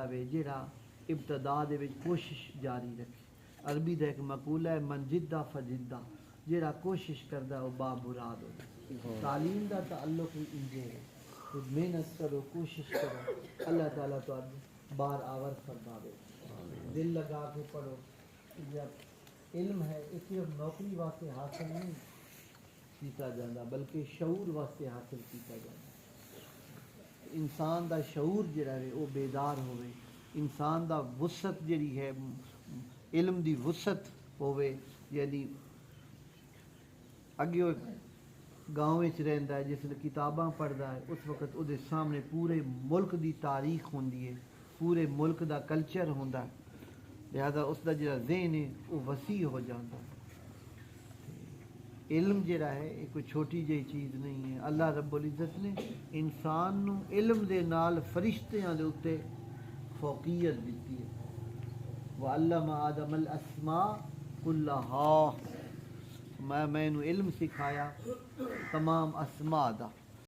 وے جڑا ابتدا دے وچ کوشش جاری رکھے. عربی دا ایک مقولہ ہے من جدہ فجدہ، جڑا کوشش کردا وہ با مراد ہوتا. تعلیم دا تعلق ہی انجے ہے، تو محنت کرو، کوشش کرو، اللہ تعالیٰ تو بار آور فرماوے. دل لگا کے پڑھو. جب علم ہے اس صرف نوکری واسطے حاصل نہیں کیتا جاتا بلکہ شعور واسطے حاصل کیتا جاتا. انسان دا شعور جڑا ہے وہ بیدار ہوئے، انسان دا وسعت جڑی ہے علم دی وسعت ہوئے. یعنی اگے وہ گاؤں وچ رہندا ہے، جس لئے کتاباں پڑھدا ہے، اس وقت وہ دے سامنے پورے ملک دی تاریخ ہوندی ہے، پورے ملک دا کلچر ہوندا ہے، لہذا اس دا جڑا ذہن ہے وہ وسیع ہو جاتا ہے. علم جڑا ہے یہ کوئی چھوٹی جہی چیز نہیں ہے. اللہ رب العزت نے انسان نو علم دے نال فرشتیاں دے اوتے فوقیت دیتی ہے. وعلم آدم الاسماء کلہا، میں انہوں علم سکھایا تمام اسماء دا.